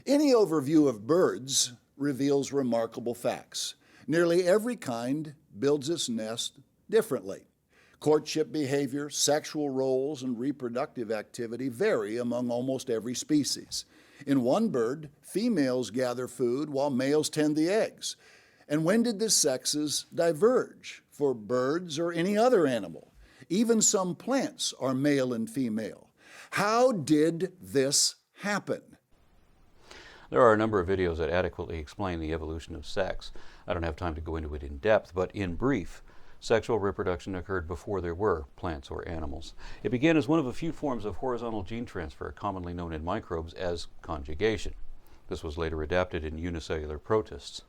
Any overview of birds reveals remarkable facts. Nearly every kind builds its nest differently. Courtship behavior, sexual roles, and reproductive activity vary among almost every species. In one bird, females gather food while males tend the eggs. And when did the sexes diverge for birds or any other animal? Even some plants are male and female. How did this happen? There are a number of videos that adequately explain the evolution of sex. I don't have time to go into it in depth, but in brief, sexual reproduction occurred before there were plants or animals. It began as one of a few forms of horizontal gene transfer, commonly known in microbes as conjugation. This was later adapted in unicellular protists.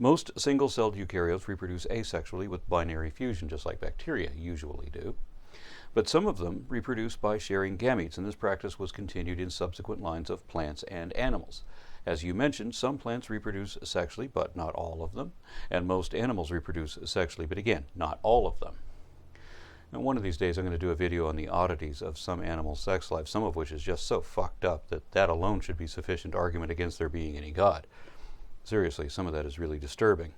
Most single-celled eukaryotes reproduce asexually with binary fusion, just like bacteria usually do. But some of them reproduce by sharing gametes, and this practice was continued in subsequent lines of plants and animals. As you mentioned, some plants reproduce sexually, but not all of them, and most animals reproduce sexually, but again, not all of them. Now, one of these days I'm going to do a video on the oddities of some animal sex life, some of which is just so fucked up that that alone should be sufficient argument against there being any God. Seriously, some of that is really disturbing.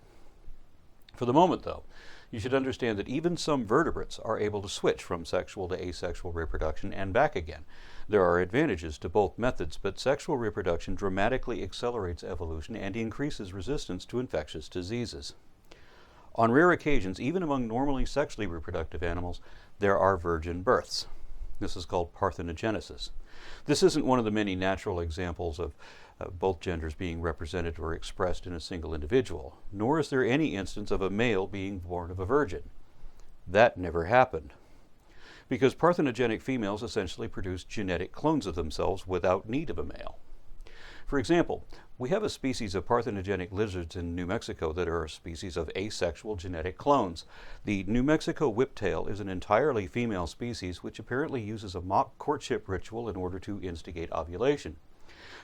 For the moment, though, you should understand that even some vertebrates are able to switch from sexual to asexual reproduction and back again. There are advantages to both methods, but sexual reproduction dramatically accelerates evolution and increases resistance to infectious diseases. On rare occasions, even among normally sexually reproductive animals, there are virgin births. This is called parthenogenesis. This isn't one of the many natural examples of both genders being represented or expressed in a single individual, nor is there any instance of a male being born of a virgin. That never happened, because parthenogenic females essentially produce genetic clones of themselves without need of a male. For example, we have a species of parthenogenic lizards in New Mexico that are a species of asexual genetic clones. The New Mexico whiptail is an entirely female species which apparently uses a mock courtship ritual in order to instigate ovulation.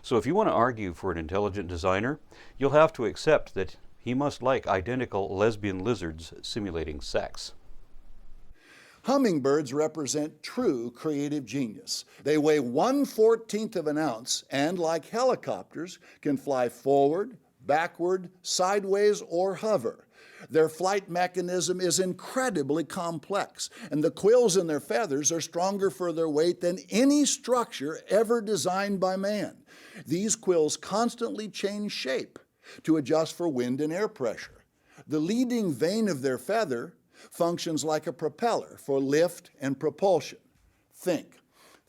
So if you want to argue for an intelligent designer, you'll have to accept that he must like identical lesbian lizards simulating sex. Hummingbirds represent true creative genius. They weigh 1/14 of an ounce and, like helicopters, can fly forward, backward, sideways, or hover. Their flight mechanism is incredibly complex, and the quills in their feathers are stronger for their weight than any structure ever designed by man. These quills constantly change shape to adjust for wind and air pressure. The leading vein of their feather functions like a propeller for lift and propulsion. Think,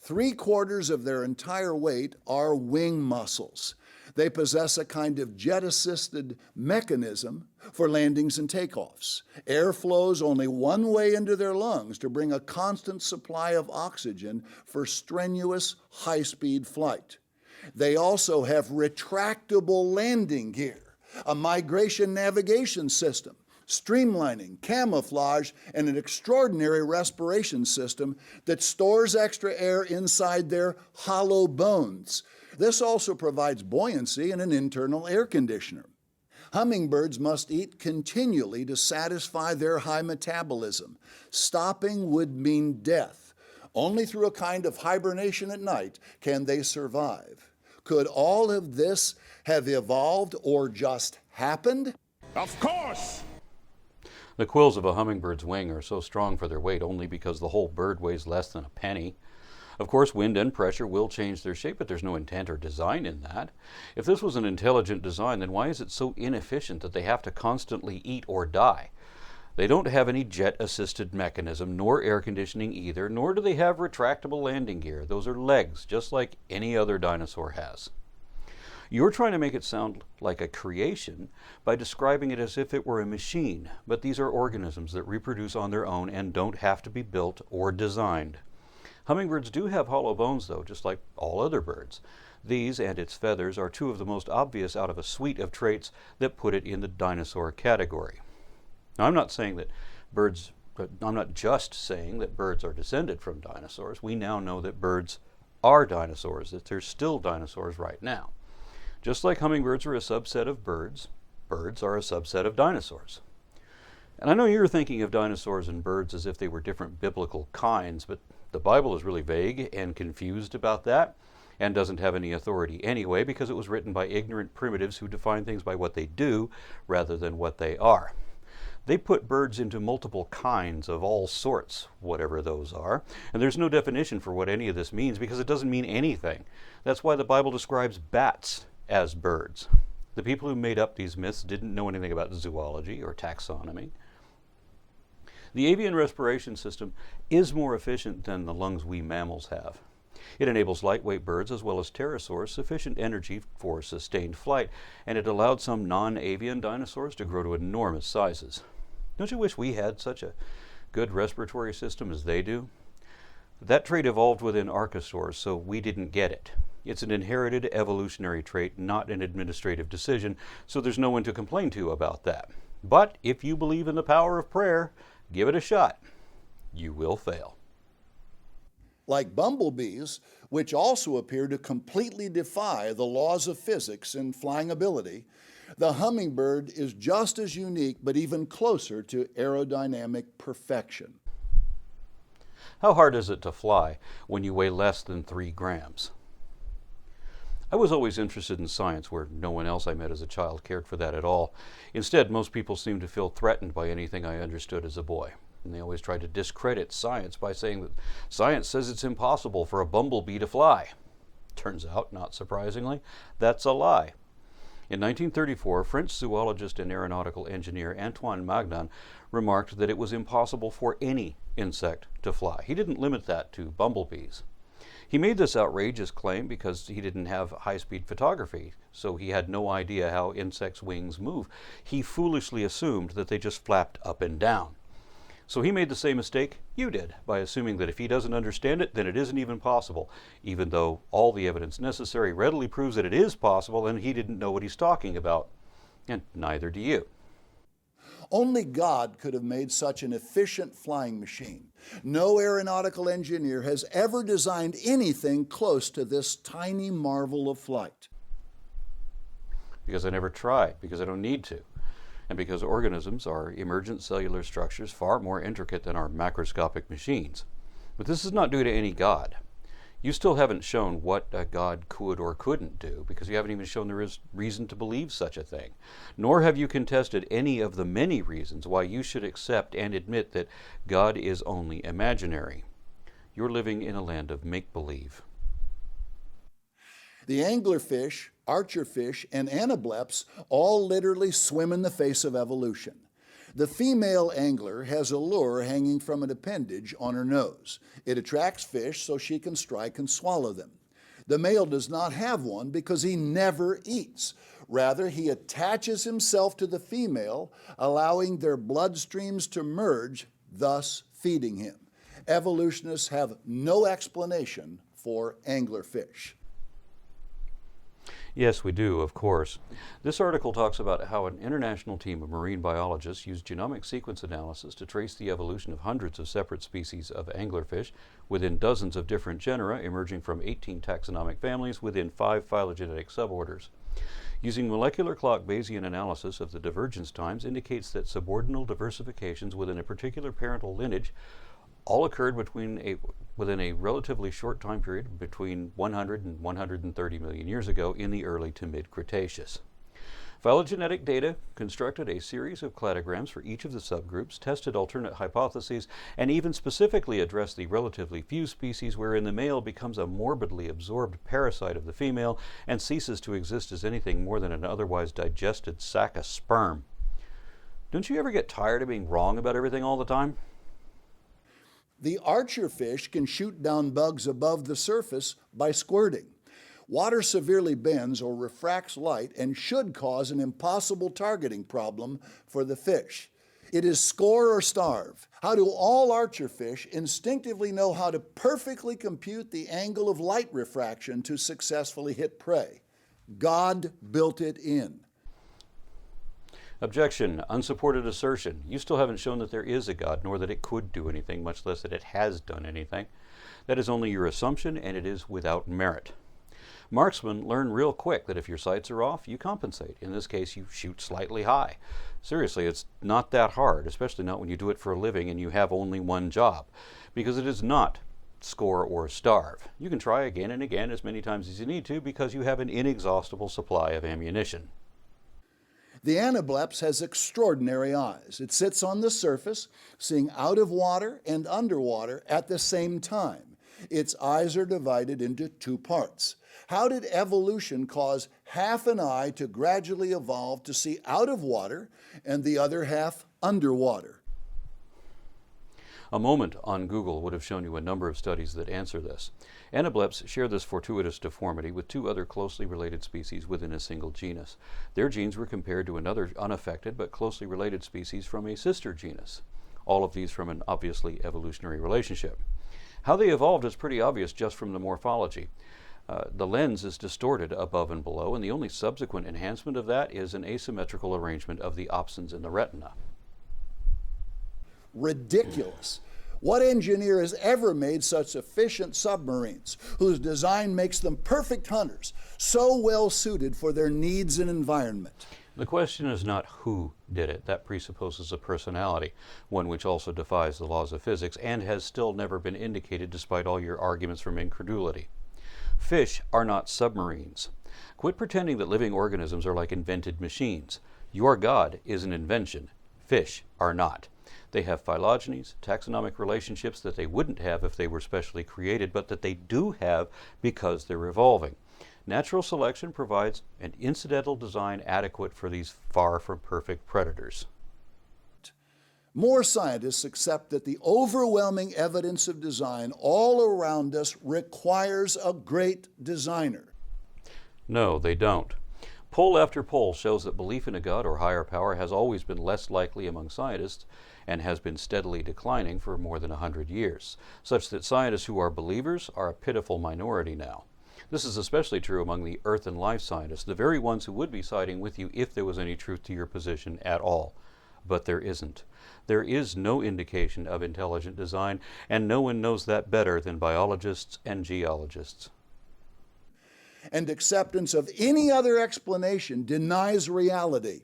3/4 of their entire weight are wing muscles. They possess a kind of jet-assisted mechanism for landings and takeoffs. Air flows only one way into their lungs to bring a constant supply of oxygen for strenuous, high-speed flight. They also have retractable landing gear, a migration navigation system, streamlining, camouflage, and an extraordinary respiration system that stores extra air inside their hollow bones. This also provides buoyancy and an internal air conditioner. Hummingbirds must eat continually to satisfy their high metabolism. Stopping would mean death. Only through a kind of hibernation at night can they survive. Could all of this have evolved or just happened? Of course! The quills of a hummingbird's wing are so strong for their weight only because the whole bird weighs less than a penny. Of course, wind and pressure will change their shape, but there's no intent or design in that. If this was an intelligent design, then why is it so inefficient that they have to constantly eat or die? They don't have any jet-assisted mechanism, nor air conditioning either, nor do they have retractable landing gear. Those are legs, just like any other dinosaur has. You're trying to make it sound like a creation by describing it as if it were a machine, but these are organisms that reproduce on their own and don't have to be built or designed. Hummingbirds do have hollow bones, though, just like all other birds. These and its feathers are two of the most obvious out of a suite of traits that put it in the dinosaur category. Now, I'm not just saying that birds are descended from dinosaurs. We now know that birds are dinosaurs, that there's still dinosaurs right now. Just like hummingbirds are a subset of birds, birds are a subset of dinosaurs. And I know you're thinking of dinosaurs and birds as if they were different biblical kinds, but the Bible is really vague and confused about that. and doesn't have any authority anyway because it was written by ignorant primitives who define things by what they do rather than what they are. They put birds into multiple kinds of all sorts, whatever those are, and there's no definition for what any of this means because it doesn't mean anything. That's why the Bible describes bats as birds. The people who made up these myths didn't know anything about zoology or taxonomy. The avian respiration system is more efficient than the lungs we mammals have. It enables lightweight birds as well as pterosaurs sufficient energy for sustained flight, and it allowed some non-avian dinosaurs to grow to enormous sizes. Don't you wish we had such a good respiratory system as they do? That trait evolved within archosaurs, so we didn't get it. It's an inherited evolutionary trait, not an administrative decision, so there's no one to complain to about that. But if you believe in the power of prayer, give it a shot. You will fail. Like bumblebees, which also appear to completely defy the laws of physics and flying ability, the hummingbird is just as unique but even closer to aerodynamic perfection. How hard is it to fly when you weigh less than 3 grams? I was always interested in science where no one else I met as a child cared for that at all. Instead, most people seemed to feel threatened by anything I understood as a boy. And they always tried to discredit science by saying that science says it's impossible for a bumblebee to fly. Turns out, not surprisingly, that's a lie. In 1934, French zoologist and aeronautical engineer Antoine Magnan remarked that it was impossible for any insect to fly. He didn't limit that to bumblebees. He made this outrageous claim because he didn't have high-speed photography, so he had no idea how insects' wings move. He foolishly assumed that they just flapped up and down. So he made the same mistake you did by assuming that if he doesn't understand it, then it isn't even possible, even though all the evidence necessary readily proves that it is possible and he didn't know what he's talking about. And neither do you. Only God could have made such an efficient flying machine. No aeronautical engineer has ever designed anything close to this tiny marvel of flight. Because I never tried, because I don't need to, and because organisms are emergent cellular structures far more intricate than our macroscopic machines. But this is not due to any God. You still haven't shown what a God could or couldn't do, because you haven't even shown there is reason to believe such a thing. Nor have you contested any of the many reasons why you should accept and admit that God is only imaginary. You're living in a land of make-believe. The anglerfish, archerfish, and anableps all literally swim in the face of evolution. The female angler has a lure hanging from an appendage on her nose. It attracts fish so she can strike and swallow them. The male does not have one because he never eats. Rather, he attaches himself to the female, allowing their bloodstreams to merge, thus feeding him. Evolutionists have no explanation for anglerfish. Yes, we do, of course. This article talks about how an international team of marine biologists used genomic sequence analysis to trace the evolution of hundreds of separate species of anglerfish within dozens of different genera emerging from 18 taxonomic families within 5 phylogenetic suborders. Using molecular clock Bayesian analysis of the divergence times indicates that subordinal diversifications within a particular parental lineage all occurred within a relatively short time period between 100 and 130 million years ago in the early to mid-Cretaceous. Phylogenetic data constructed a series of cladograms for each of the subgroups, tested alternate hypotheses, and even specifically addressed the relatively few species wherein the male becomes a morbidly absorbed parasite of the female and ceases to exist as anything more than an otherwise digested sack of sperm. Don't you ever get tired of being wrong about everything all the time? The archerfish can shoot down bugs above the surface by squirting. Water severely bends or refracts light and should cause an impossible targeting problem for the fish. It is score or starve. How do all archerfish instinctively know how to perfectly compute the angle of light refraction to successfully hit prey? God built it in. Objection. Unsupported assertion. You still haven't shown that there is a God, nor that it could do anything, much less that it has done anything. That is only your assumption, and it is without merit. Marksmen learn real quick that if your sights are off, you compensate. In this case, you shoot slightly high. Seriously, it's not that hard, especially not when you do it for a living and you have only one job, because it is not score, or starve. You can try again and again as many times as you need to because you have an inexhaustible supply of ammunition. The anableps has extraordinary eyes. It sits on the surface, seeing out of water and underwater at the same time. Its eyes are divided into two parts. How did evolution cause half an eye to gradually evolve to see out of water and the other half underwater? A moment on Google would have shown you a number of studies that answer this. Anableps share this fortuitous deformity with two other closely related species within a single genus. Their genes were compared to another unaffected but closely related species from a sister genus. All of these from an obviously evolutionary relationship. How they evolved is pretty obvious just from the morphology. The lens is distorted above and below, and the only subsequent enhancement of that is an asymmetrical arrangement of the opsins in the retina. Ridiculous. What engineer has ever made such efficient submarines whose design makes them perfect hunters, so well suited for their needs and environment? The question is not who did it. That presupposes a personality, one which also defies the laws of physics and has still never been indicated despite all your arguments from incredulity. Fish are not submarines. Quit pretending that living organisms are like invented machines. Your God is an invention. Fish are not. They have phylogenies, taxonomic relationships that they wouldn't have if they were specially created, but that they do have because they're evolving. Natural selection provides an incidental design adequate for these far from perfect predators. More scientists accept that the overwhelming evidence of design all around us requires a great designer. No, they don't. Poll after poll shows that belief in a God or higher power has always been less likely among scientists and has been steadily declining for more than 100 years, such that scientists who are believers are a pitiful minority now. This is especially true among the earth and life scientists, the very ones who would be siding with you if there was any truth to your position at all. But there isn't. There is no indication of intelligent design, and no one knows that better than biologists and geologists. And acceptance of any other explanation denies reality.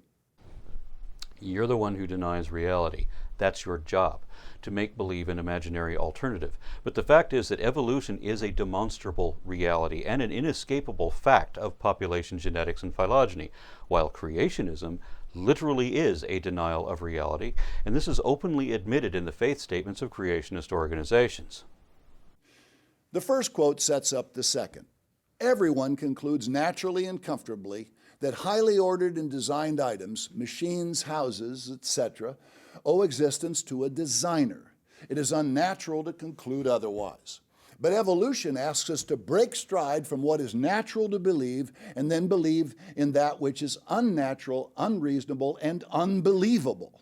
You're the one who denies reality. That's your job, to make believe an imaginary alternative. But the fact is that evolution is a demonstrable reality and an inescapable fact of population genetics and phylogeny, while creationism literally is a denial of reality, and this is openly admitted in the faith statements of creationist organizations. The first quote sets up the second. Everyone concludes naturally and comfortably that highly ordered and designed items, machines, houses, etc., owe existence to a designer. It is unnatural to conclude otherwise. But evolution asks us to break stride from what is natural to believe and then believe in that which is unnatural, unreasonable, and unbelievable.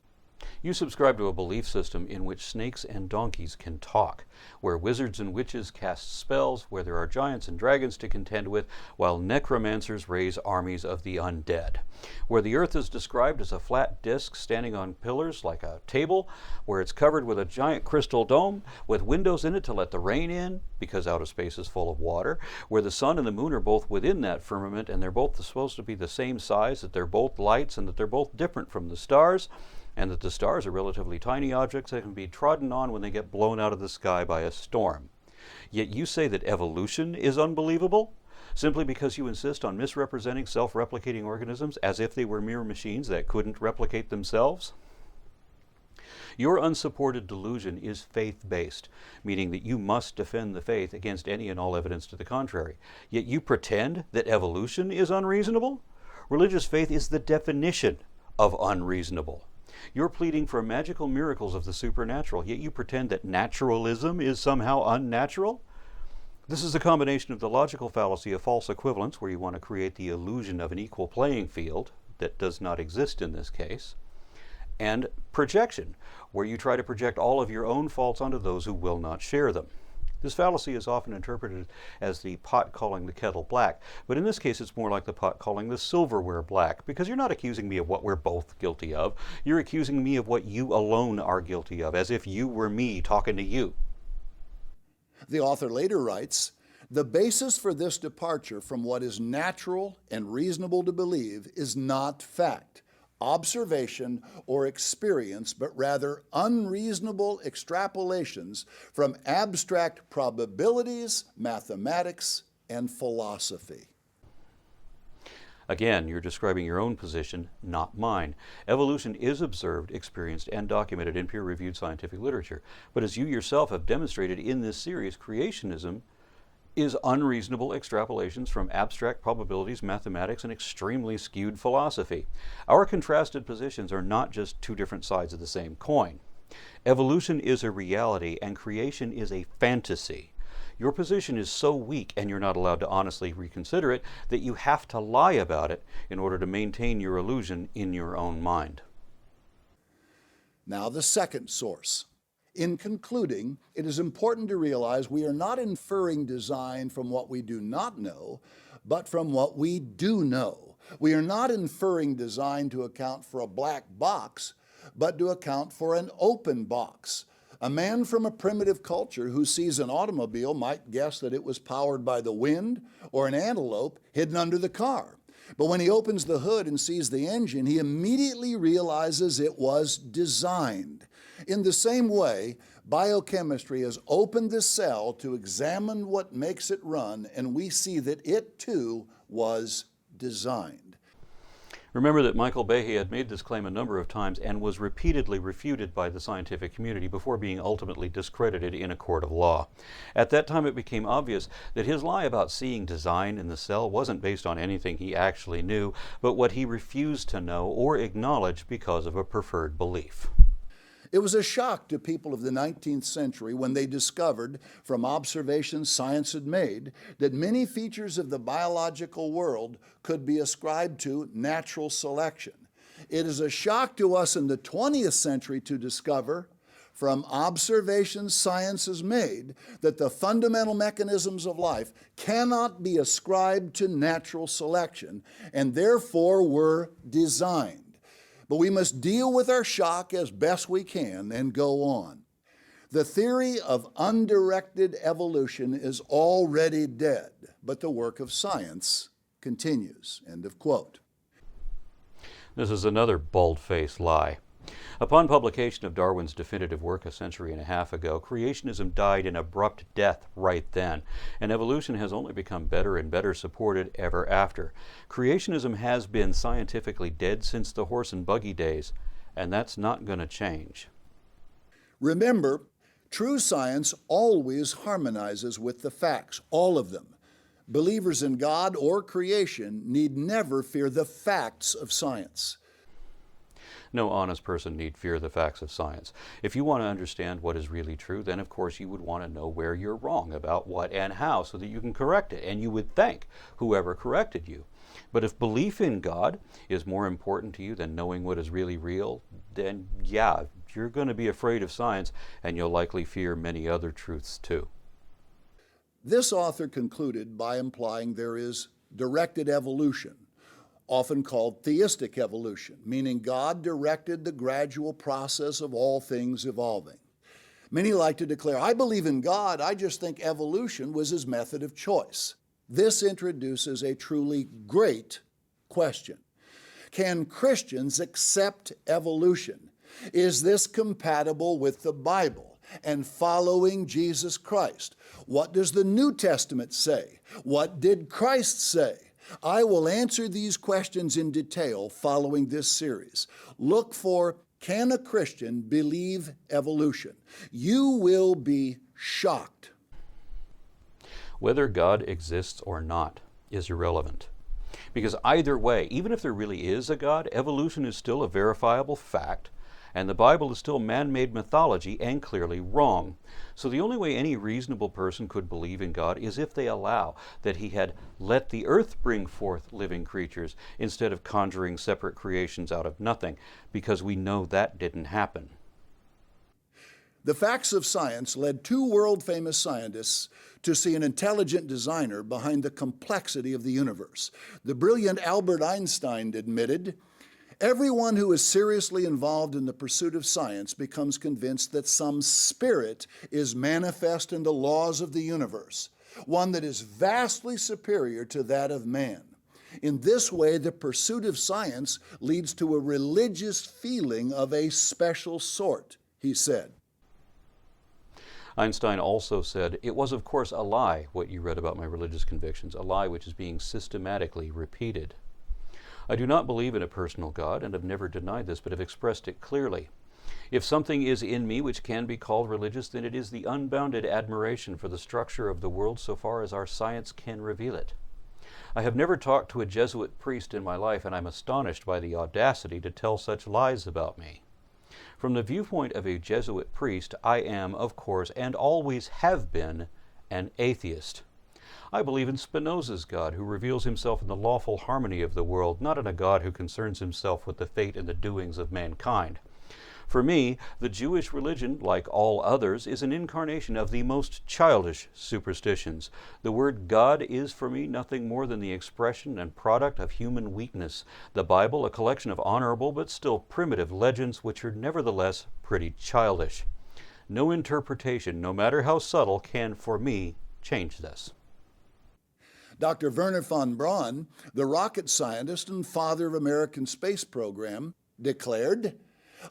You subscribe to a belief system in which snakes and donkeys can talk, where wizards and witches cast spells, where there are giants and dragons to contend with, while necromancers raise armies of the undead, where the earth is described as a flat disk standing on pillars like a table, where it's covered with a giant crystal dome with windows in it to let the rain in, because outer space is full of water, where the sun and the moon are both within that firmament and they're both supposed to be the same size, that they're both lights and that they're both different from the stars, and that the stars are relatively tiny objects that can be trodden on when they get blown out of the sky by a storm. Yet you say that evolution is unbelievable, simply because you insist on misrepresenting self-replicating organisms as if they were mere machines that couldn't replicate themselves? Your unsupported delusion is faith-based, meaning that you must defend the faith against any and all evidence to the contrary. Yet you pretend that evolution is unreasonable? Religious faith is the definition of unreasonable. You're pleading for magical miracles of the supernatural, yet you pretend that naturalism is somehow unnatural? This is a combination of the logical fallacy of false equivalence, where you want to create the illusion of an equal playing field that does not exist in this case, and projection, where you try to project all of your own faults onto those who will not share them. This fallacy is often interpreted as the pot calling the kettle black, but in this case it's more like the pot calling the silverware black, because you're not accusing me of what we're both guilty of. You're accusing me of what you alone are guilty of, as if you were me talking to you. The author later writes, "The basis for this departure from what is natural and reasonable to believe is not fact, observation, or experience, but rather unreasonable extrapolations from abstract probabilities, mathematics, and philosophy. Again, you're describing your own position, not mine. Evolution is observed, experienced, and documented in peer-reviewed scientific literature. But as you yourself have demonstrated in this series, creationism is unreasonable extrapolations from abstract probabilities, mathematics, and extremely skewed philosophy. Our contrasted positions are not just two different sides of the same coin. Evolution is a reality, and creation is a fantasy. Your position is so weak, and you're not allowed to honestly reconsider it, that you have to lie about it in order to maintain your illusion in your own mind. Now the second source. In concluding, it is important to realize we are not inferring design from what we do not know, but from what we do know. We are not inferring design to account for a black box, but to account for an open box. A man from a primitive culture who sees an automobile might guess that it was powered by the wind or an antelope hidden under the car. But when he opens the hood and sees the engine, he immediately realizes it was designed. In the same way, biochemistry has opened the cell to examine what makes it run, and we see that it too was designed. Remember that Michael Behe had made this claim a number of times and was repeatedly refuted by the scientific community before being ultimately discredited in a court of law. At that time, it became obvious that his lie about seeing design in the cell wasn't based on anything he actually knew, but what he refused to know or acknowledge because of a preferred belief. It was a shock to people of the 19th century when they discovered, from observations science had made, that many features of the biological world could be ascribed to natural selection. It is a shock to us in the 20th century to discover, from observations science has made, that the fundamental mechanisms of life cannot be ascribed to natural selection and therefore were designed. But we must deal with our shock as best we can and go on. The theory of undirected evolution is already dead, but the work of science continues. End of quote. This is another bald-faced lie. Upon publication of Darwin's definitive work a century and a half ago, creationism died an abrupt death right then, and evolution has only become better and better supported ever after. Creationism has been scientifically dead since the horse and buggy days, and that's not going to change. Remember, true science always harmonizes with the facts, all of them. Believers in God or creation need never fear the facts of science. No honest person need fear the facts of science. If you want to understand what is really true, then of course you would want to know where you're wrong about what and how so that you can correct it, and you would thank whoever corrected you. But if belief in God is more important to you than knowing what is really real, then yeah, you're going to be afraid of science, and you'll likely fear many other truths too. This author concluded by implying there is directed evolution, often called theistic evolution, meaning God directed the gradual process of all things evolving. Many like to declare, I believe in God, I just think evolution was his method of choice. This introduces a truly great question. Can Christians accept evolution? Is this compatible with the Bible and following Jesus Christ? What does the New Testament say? What did Christ say? I will answer these questions in detail following this series. Look for, can a Christian believe evolution? You will be shocked. Whether God exists or not is irrelevant. Because either way, even if there really is a God, evolution is still a verifiable fact, and the Bible is still man-made mythology and clearly wrong. So the only way any reasonable person could believe in God is if they allow that he had let the earth bring forth living creatures instead of conjuring separate creations out of nothing, because we know that didn't happen. The facts of science led two world-famous scientists to see an intelligent designer behind the complexity of the universe. The brilliant Albert Einstein admitted, everyone who is seriously involved in the pursuit of science becomes convinced that some spirit is manifest in the laws of the universe, one that is vastly superior to that of man. In this way, the pursuit of science leads to a religious feeling of a special sort, he said. Einstein also said, "It was of course a lie what you read about my religious convictions, a lie which is being systematically repeated. I do not believe in a personal God and have never denied this, but have expressed it clearly. If something is in me which can be called religious, then it is the unbounded admiration for the structure of the world so far as our science can reveal it. I have never talked to a Jesuit priest in my life, and I'm astonished by the audacity to tell such lies about me. From the viewpoint of a Jesuit priest, I am, of course, and always have been, an atheist. I believe in Spinoza's God, who reveals himself in the lawful harmony of the world, not in a God who concerns himself with the fate and the doings of mankind. For me, the Jewish religion, like all others, is an incarnation of the most childish superstitions. The word God is for me nothing more than the expression and product of human weakness. The Bible, a collection of honorable but still primitive legends which are nevertheless pretty childish. No interpretation, no matter how subtle, can for me change this." Dr. Wernher von Braun, the rocket scientist and father of American space program, declared,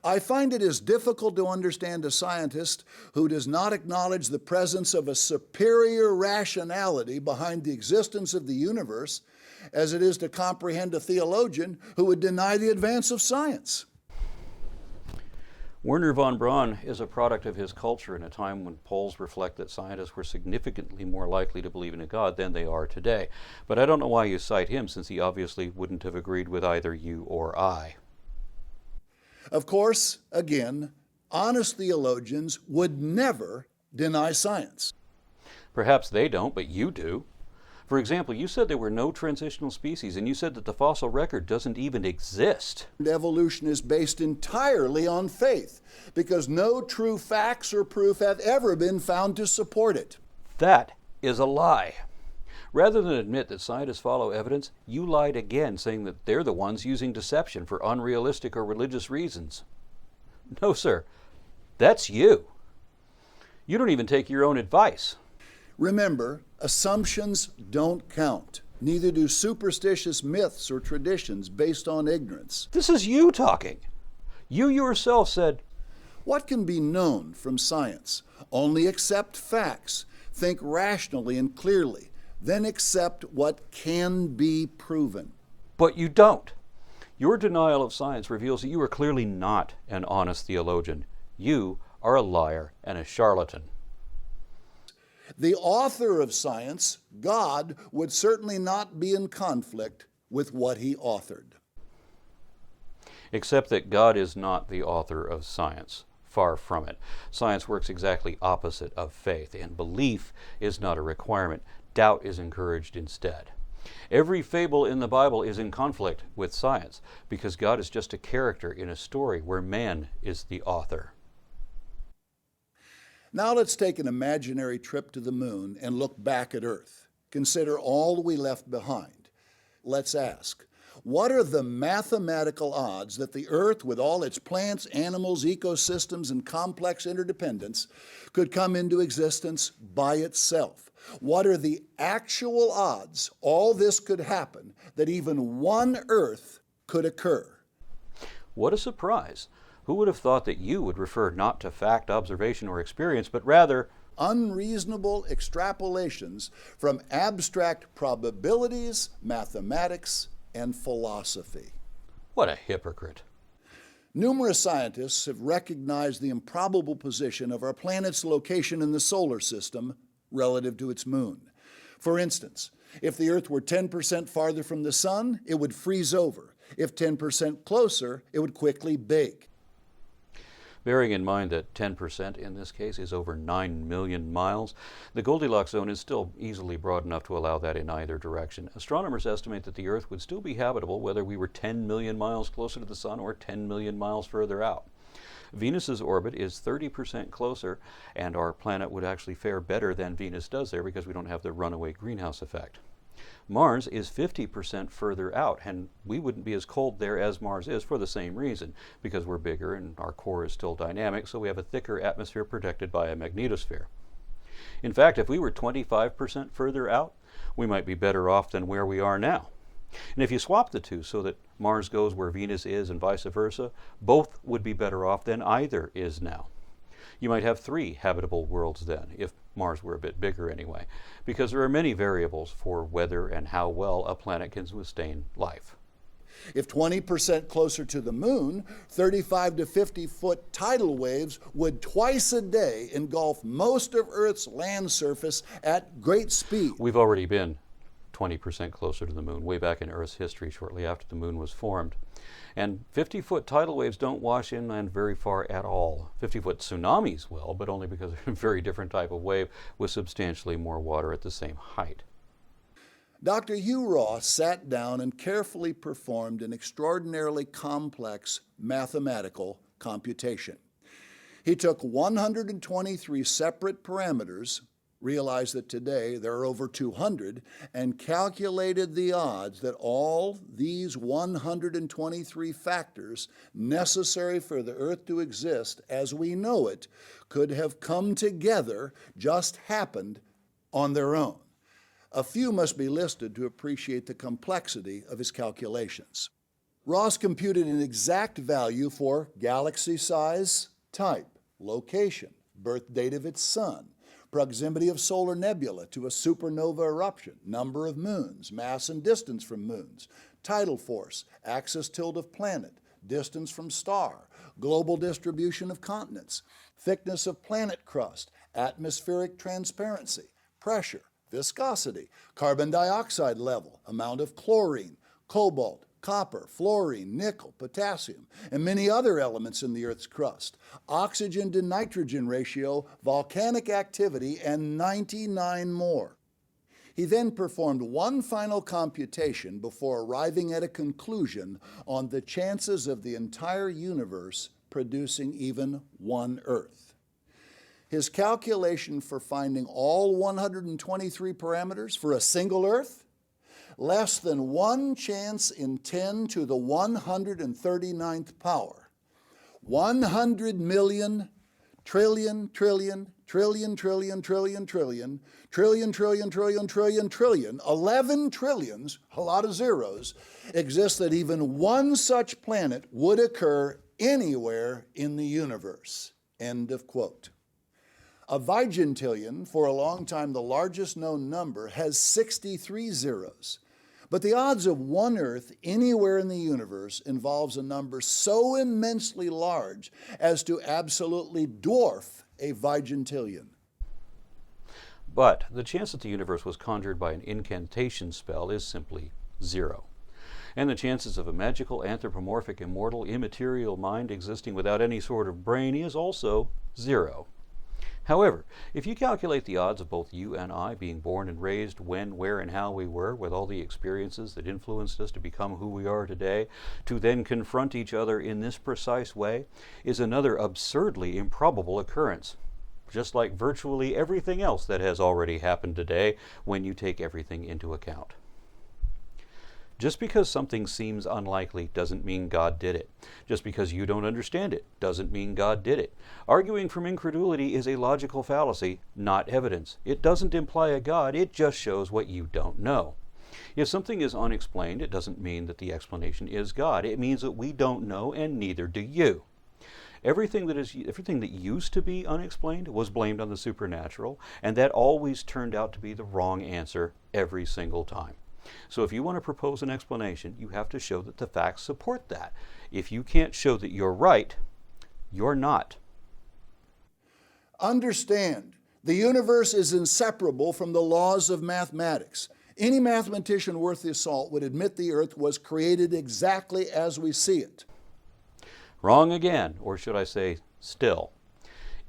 "I find it as difficult to understand a scientist who does not acknowledge the presence of a superior rationality behind the existence of the universe as it is to comprehend a theologian who would deny the advance of science." Wernher von Braun is a product of his culture in a time when polls reflect that scientists were significantly more likely to believe in a God than they are today. But I don't know why you cite him, since he obviously wouldn't have agreed with either you or I. Of course, again, honest theologians would never deny science. Perhaps they don't, but you do. For example, you said there were no transitional species, and you said that the fossil record doesn't even exist. Evolution is based entirely on faith, because no true facts or proof have ever been found to support it. That is a lie. Rather than admit that scientists follow evidence, you lied again, saying that they're the ones using deception for unrealistic or religious reasons. No, sir. That's you. You don't even take your own advice. Remember, assumptions don't count. Neither do superstitious myths or traditions based on ignorance. This is you talking. You yourself said, "What can be known from science? Only accept facts, think rationally and clearly, then accept what can be proven." But you don't. Your denial of science reveals that you are clearly not an honest theologian. You are a liar and a charlatan. The author of science, God, would certainly not be in conflict with what he authored. Except that God is not the author of science. Far from it. Science works exactly opposite of faith, and belief is not a requirement. Doubt is encouraged instead. Every fable in the Bible is in conflict with science, because God is just a character in a story where man is the author. Now let's take an imaginary trip to the moon and look back at Earth. Consider all we left behind. Let's ask, what are the mathematical odds that the Earth, with all its plants, animals, ecosystems, and complex interdependence, could come into existence by itself? What are the actual odds all this could happen, that even one Earth could occur? What a surprise. Who would have thought that you would refer not to fact, observation, or experience, but rather unreasonable extrapolations from abstract probabilities, mathematics, and philosophy? What a hypocrite. Numerous scientists have recognized the improbable position of our planet's location in the solar system relative to its moon. For instance, if the Earth were 10% farther from the sun, it would freeze over. If 10% closer, it would quickly bake. Bearing in mind that 10% in this case is over 9 million miles, the Goldilocks zone is still easily broad enough to allow that in either direction. Astronomers estimate that the Earth would still be habitable whether we were 10 million miles closer to the sun or 10 million miles further out. Venus's orbit is 30% closer, and our planet would actually fare better than Venus does there because we don't have the runaway greenhouse effect. Mars is 50% further out, and we wouldn't be as cold there as Mars is for the same reason, because we're bigger and our core is still dynamic, so we have a thicker atmosphere protected by a magnetosphere. In fact, if we were 25% further out, we might be better off than where we are now. And if you swap the two so that Mars goes where Venus is and vice versa, both would be better off than either is now. You might have 3 habitable worlds then, if Mars were a bit bigger anyway, because there are many variables for whether and how well a planet can sustain life. If 20% closer to the moon, 35 to 50 foot tidal waves would twice a day engulf most of Earth's land surface at great speed. We've already been 20% closer to the moon, way back in Earth's history, shortly after the moon was formed. And 50-foot tidal waves don't wash inland very far at all. 50-foot tsunamis will, but only because they're a very different type of wave with substantially more water at the same height. Dr. Hugh Ross sat down and carefully performed an extraordinarily complex mathematical computation. He took 123 separate parameters, realized that today there are over 200, and calculated the odds that all these 123 factors necessary for the Earth to exist as we know it could have come together, just happened on their own. A few must be listed to appreciate the complexity of his calculations. Ross computed an exact value for galaxy size, type, location, birth date of its sun, proximity of solar nebula to a supernova eruption, number of moons, mass and distance from moons, tidal force, axis tilt of planet, distance from star, global distribution of continents, thickness of planet crust, atmospheric transparency, pressure, viscosity, carbon dioxide level, amount of chlorine, cobalt, copper, fluorine, nickel, potassium, and many other elements in the Earth's crust, oxygen to nitrogen ratio, volcanic activity, and 99 more. He then performed one final computation before arriving at a conclusion on the chances of the entire universe producing even one Earth. His calculation for finding all 123 parameters for a single Earth? Less than 1 chance in 10 to the 139th power. 100 million, trillion, trillion, trillion, trillion, trillion, trillion, trillion, trillion, trillion, trillion, trillion, 11 trillions, a lot of zeros, exists that even one such planet would occur anywhere in the universe. End of quote. A vigintillion, for a long time the largest known number, has 63 zeros. But the odds of one Earth anywhere in the universe involves a number so immensely large as to absolutely dwarf a vigintillion. But the chance that the universe was conjured by an incantation spell is simply 0. And the chances of a magical, anthropomorphic, immortal, immaterial mind existing without any sort of brain is also 0. However, if you calculate the odds of both you and I being born and raised when, where, and how we were, with all the experiences that influenced us to become who we are today, to then confront each other in this precise way, is another absurdly improbable occurrence, just like virtually everything else that has already happened today when you take everything into account. Just because something seems unlikely doesn't mean God did it. Just because you don't understand it doesn't mean God did it. Arguing from incredulity is a logical fallacy, not evidence. It doesn't imply a God, it just shows what you don't know. If something is unexplained, it doesn't mean that the explanation is God. It means that we don't know, and neither do you. Everything that used to be unexplained was blamed on the supernatural, and that always turned out to be the wrong answer every single time. So if you want to propose an explanation, you have to show that the facts support that. If you can't show that you're right, you're not. Understand, the universe is inseparable from the laws of mathematics. Any mathematician worth his salt would admit the Earth was created exactly as we see it. Wrong again, or should I say, still.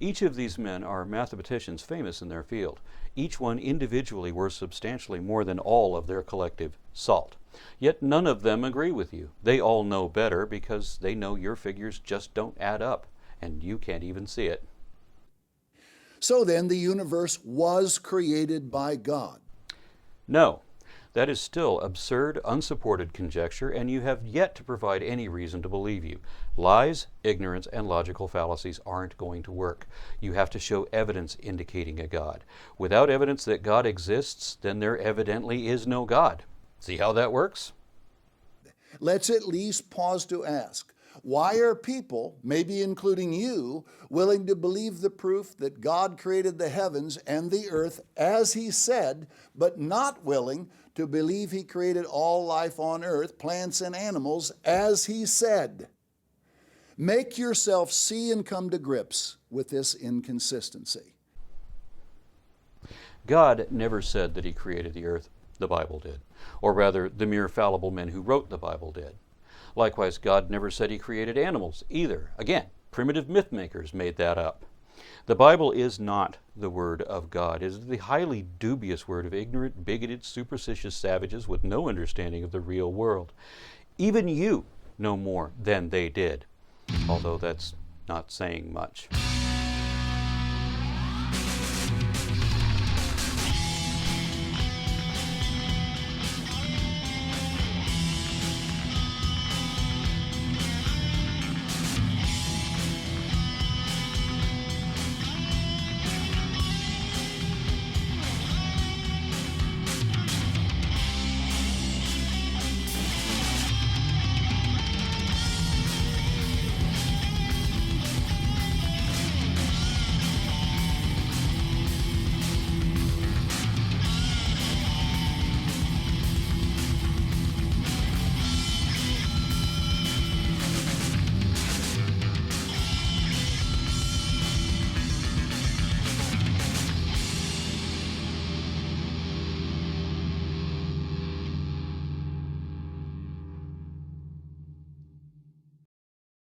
Each of these men are mathematicians famous in their field, each one individually worth substantially more than all of their collective salt. Yet none of them agree with you. They all know better because they know your figures just don't add up, and you can't even see it. So then, the universe was created by God. No. That is still absurd, unsupported conjecture, and you have yet to provide any reason to believe you. Lies, ignorance, and logical fallacies aren't going to work. You have to show evidence indicating a God. Without evidence that God exists, then there evidently is no God. See how that works? let's at least pause to ask, why are people, maybe including you, willing to believe the proof that God created the heavens and the earth as He said, but not willing to believe He created all life on earth, plants and animals, as He said? Make yourself see and come to grips with this inconsistency. God never said that He created the earth. The Bible did. Or rather, the mere fallible men who wrote the Bible did. Likewise, God never said He created animals either. Again, primitive myth makers made that up. The Bible is not the Word of God. It is the highly dubious word of ignorant, bigoted, superstitious savages with no understanding of the real world. Even you know more than they did, although that's not saying much.